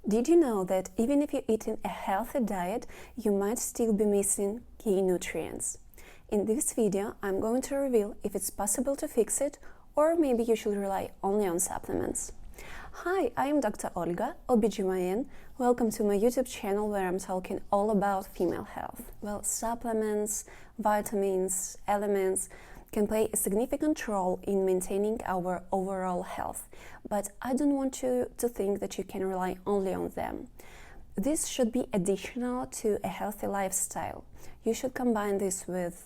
Did you know that even if you're eating a healthy diet, you might still be missing key nutrients? In this video, I'm going to reveal if it's possible to fix it, or maybe you should rely only on supplements. Hi, I am Dr. Olga, OBGYN. Welcome to my YouTube channel where I'm talking all about female health. Well, supplements, vitamins, elements can play a significant role in maintaining our overall health, but I don't want you to think that you can rely only on them. This should be additional to a healthy lifestyle. You should combine this with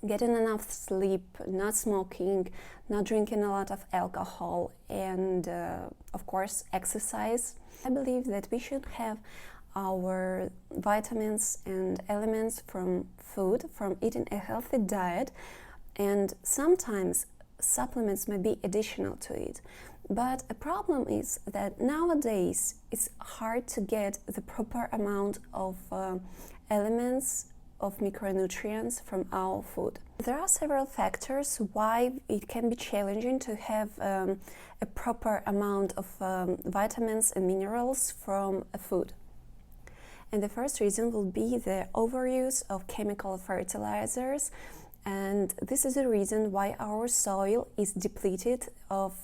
getting enough sleep, not smoking, not drinking a lot of alcohol, and of course exercise. I believe that we should have our vitamins and elements from food, from eating a healthy diet, and sometimes supplements may be additional to it. But a problem is that nowadays it's hard to get the proper amount of elements of micronutrients from our food. There are several factors why it can be challenging to have a proper amount of vitamins and minerals from a food. And the first reason will be the overuse of chemical fertilizers, and this is the reason why our soil is depleted of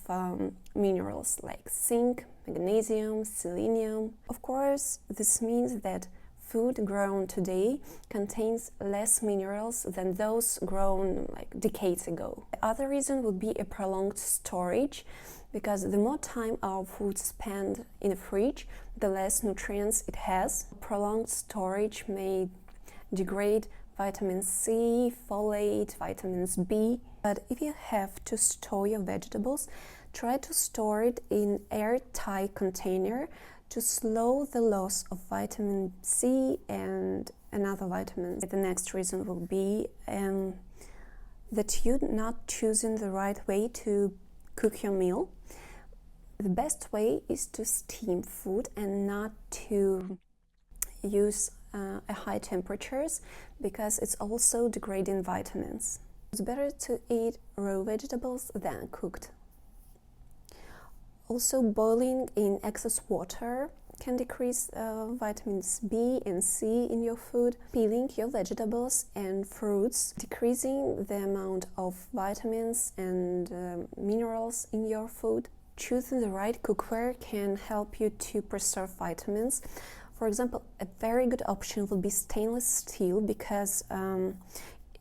minerals like zinc, magnesium, selenium. Of course, this means that food grown today contains less minerals than those grown like decades ago. The other reason would be a prolonged storage, because the more time our food spend in the fridge, the less nutrients it has. Prolonged storage may degrade vitamin C, folate, vitamins B. But if you have to store your vegetables, try to store it in airtight container to slow the loss of vitamin C and other vitamins. The next reason will be that you're not choosing the right way to cook your meal. The best way is to steam food and not to use high temperatures, because it's also degrading vitamins. It's better to eat raw vegetables than cooked. Also, boiling in excess water can decrease vitamins B and C in your food. Peeling your vegetables and fruits, decreasing the amount of vitamins and minerals in your food. Choosing the right cookware can help you to preserve vitamins. For example, a very good option would be stainless steel, because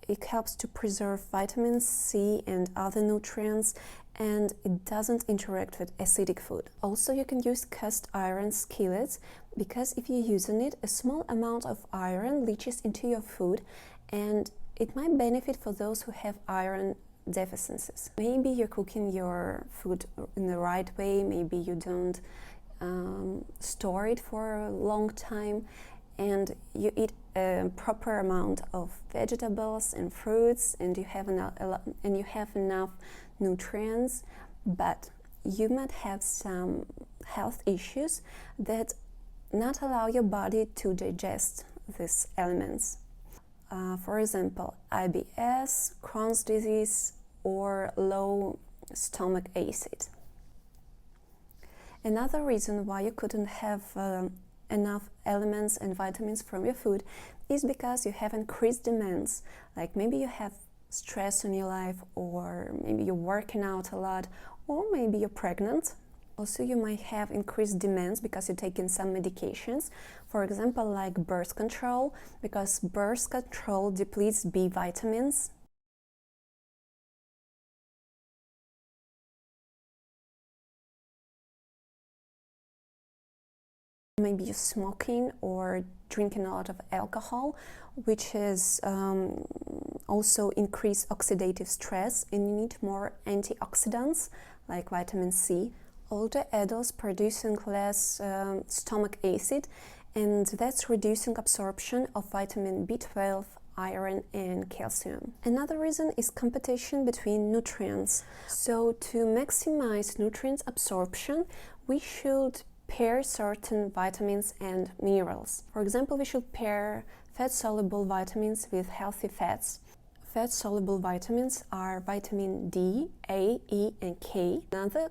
it helps to preserve vitamin C and other nutrients, and it doesn't interact with acidic food. Also, you can use cast iron skillets, because if you're using it, a small amount of iron leaches into your food, and it might benefit for those who have iron deficiencies. Maybe you're cooking your food in the right way, maybe you don't store it for a long time, and you eat a proper amount of vegetables and fruits, and you have enough nutrients, but you might have some health issues that not allow your body to digest these elements. For example, IBS, Crohn's disease, or low stomach acid. Another reason why you couldn't have enough elements and vitamins from your food is because you have increased demands. Like maybe you have stress in your life, or maybe you're working out a lot, or maybe you're pregnant. Also, you might have increased demands because you're taking some medications, for example, like birth control, because birth control depletes B vitamins. Maybe you're smoking or drinking a lot of alcohol, which is also increase oxidative stress, and you need more antioxidants like vitamin C. Older adults producing less stomach acid, and that's reducing absorption of vitamin B12, iron and calcium. Another reason is competition between nutrients. So to maximize nutrients absorption, we should pair certain vitamins and minerals. For example, we should pair fat-soluble vitamins with healthy fats. Fat-soluble vitamins are vitamin D, A, E, and K. Another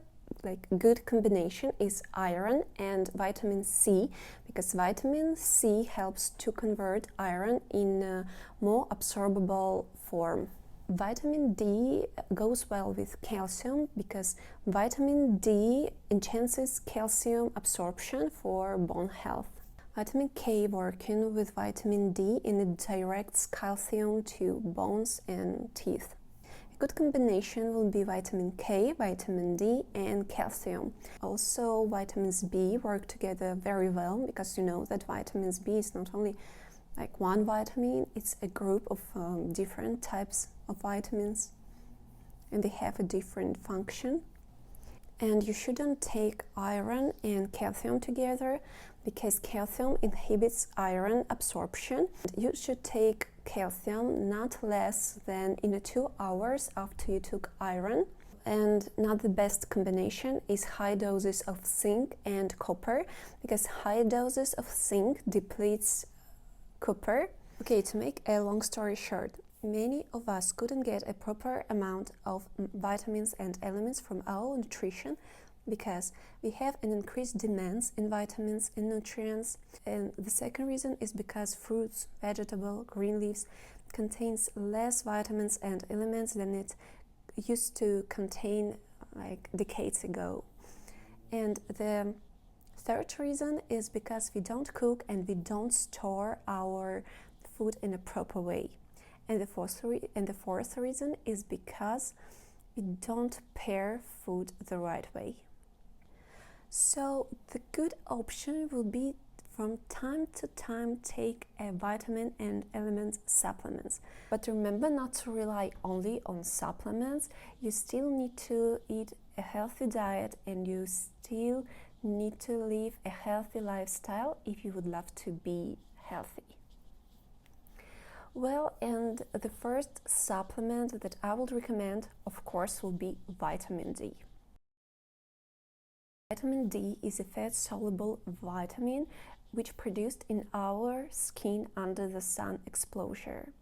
good combination is iron and vitamin C, because vitamin C helps to convert iron in a more absorbable form. Vitamin D goes well with calcium because vitamin D enhances calcium absorption for bone health. Vitamin K working with vitamin D and it directs calcium to bones and teeth. Good combination will be vitamin K, vitamin D and calcium. Also vitamins B work together very well because you know that vitamins B is not only like one vitamin, it's a group of different types of vitamins and they have a different function. And you shouldn't take iron and calcium together because calcium inhibits iron absorption. You should take calcium not less than in 2 hours after you took iron. And not the best combination is high doses of zinc and copper, because high doses of zinc depletes copper. Okay, to make a long story short, many of us couldn't get a proper amount of vitamins and elements from our nutrition because we have an increased demands in vitamins and nutrients. And the second reason is because fruits, vegetable, green leaves contains less vitamins and elements than it used to contain like decades ago. And the third reason is because we don't cook and we don't store our food in a proper way. And the fourth reason is because we don't pair food the right way. So the good option will be from time to time take a vitamin and element supplements. But remember not to rely only on supplements. You still need to eat a healthy diet and you still need to live a healthy lifestyle if you would love to be healthy. Well, and the first supplement that I would recommend, of course, will be vitamin D. Vitamin D is a fat-soluble vitamin which produced in our skin under the sun exposure.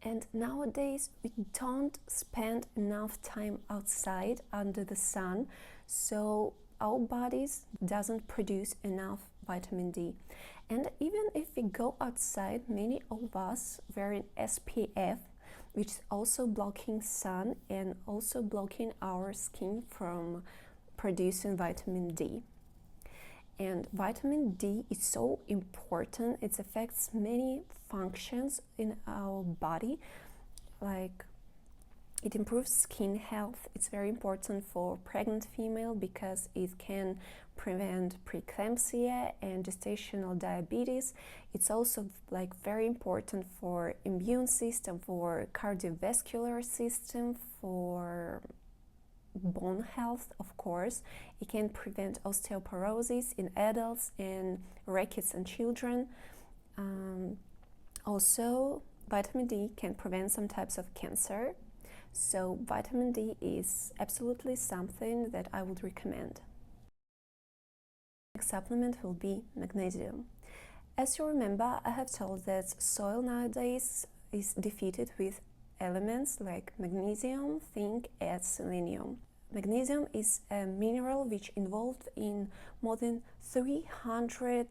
And nowadays we don't spend enough time outside under the sun, so our bodies doesn't produce enough vitamin D. And even if we go outside, many of us wearing SPF, which is also blocking sun and also blocking our skin from producing vitamin D. And vitamin D is so important. It affects many functions in our body, like it improves skin health. It's very important for pregnant female because it can prevent preeclampsia and gestational diabetes. It's also like very important for immune system, for cardiovascular system, for bone health, of course. It can prevent osteoporosis in adults and rickets in children. Also, vitamin D can prevent some types of cancer. So vitamin D is absolutely something that I would recommend. Next supplement will be magnesium. As you remember, I have told that soil nowadays is defeated with elements like magnesium, zinc, and selenium. Magnesium is a mineral which involved in more than 300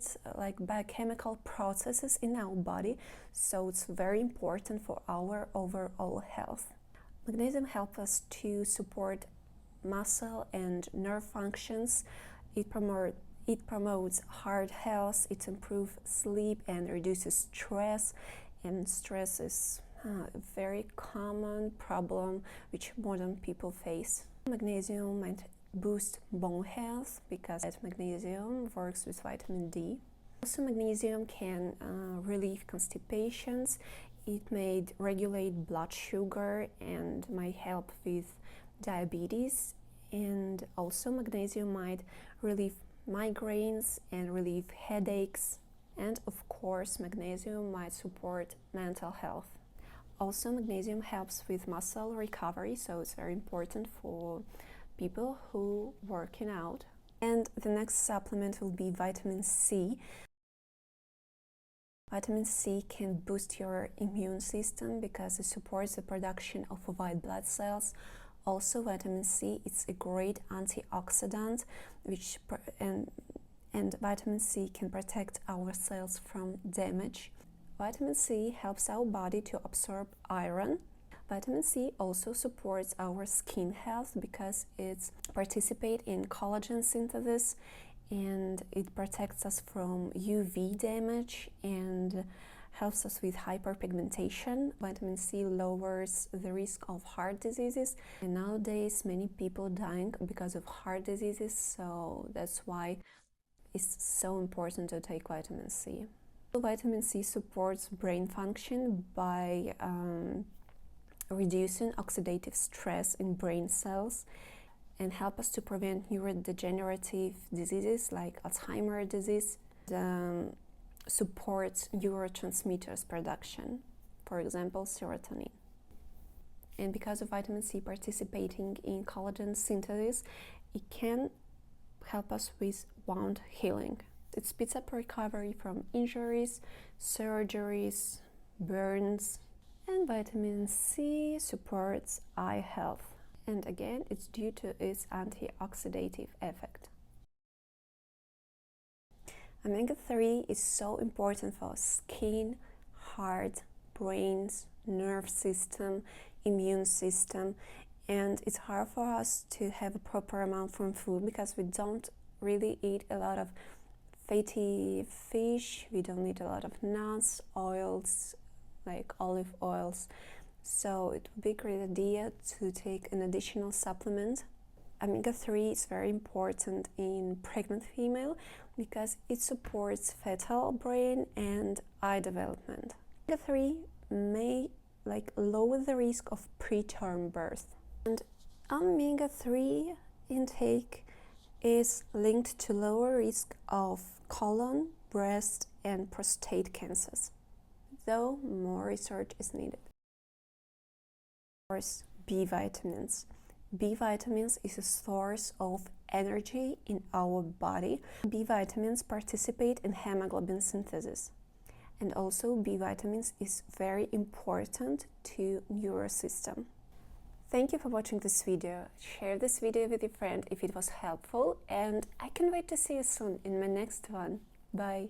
biochemical processes in our body, so it's very important for our overall health. Magnesium helps us to support muscle and nerve functions. It promotes heart health, it improves sleep and reduces stress, and stress is a very common problem which modern people face. Magnesium might boost bone health because magnesium works with vitamin D. Also, magnesium can relieve constipations. It may regulate blood sugar and might help with diabetes. And also magnesium might relieve migraines and relieve headaches. And of course, magnesium might support mental health. Also, magnesium helps with muscle recovery, so it's very important for people who are working out. And the next supplement will be vitamin C. Vitamin C can boost your immune system because it supports the production of white blood cells. Also, vitamin C is a great antioxidant, and vitamin C can protect our cells from damage. Vitamin C helps our body to absorb iron. Vitamin C also supports our skin health because it participates in collagen synthesis, and it protects us from UV damage and helps us with hyperpigmentation. Vitamin C lowers the risk of heart diseases, and nowadays many people dying because of heart diseases, so that's why it's so important to take vitamin C. Vitamin C supports brain function by reducing oxidative stress in brain cells and help us to prevent neurodegenerative diseases like Alzheimer's disease. Supports neurotransmitters production, for example, serotonin. And because of vitamin C participating in collagen synthesis, it can help us with wound healing. It speeds up recovery from injuries, surgeries, burns, and vitamin C supports eye health. And again, it's due to its antioxidative effect. Omega-3 is so important for skin, heart, brains, nerve system, immune system, and it's hard for us to have a proper amount from food because we don't really eat a lot of fatty fish, we don't eat a lot of nuts, oils, like olive oils, so it would be a great idea to take an additional supplement. Omega-3 is very important in pregnant female because it supports fetal brain and eye development. Omega-3 may lower the risk of preterm birth. And omega-3 intake is linked to lower risk of colon, breast, and prostate cancers, though more research is needed. Of course, B vitamins. B vitamins is a source of energy in our body. B vitamins participate in hemoglobin synthesis. And also B vitamins is very important to neurosystem. Thank you for watching this video. Share this video with your friend if it was helpful, and I can't wait to see you soon in my next one. Bye!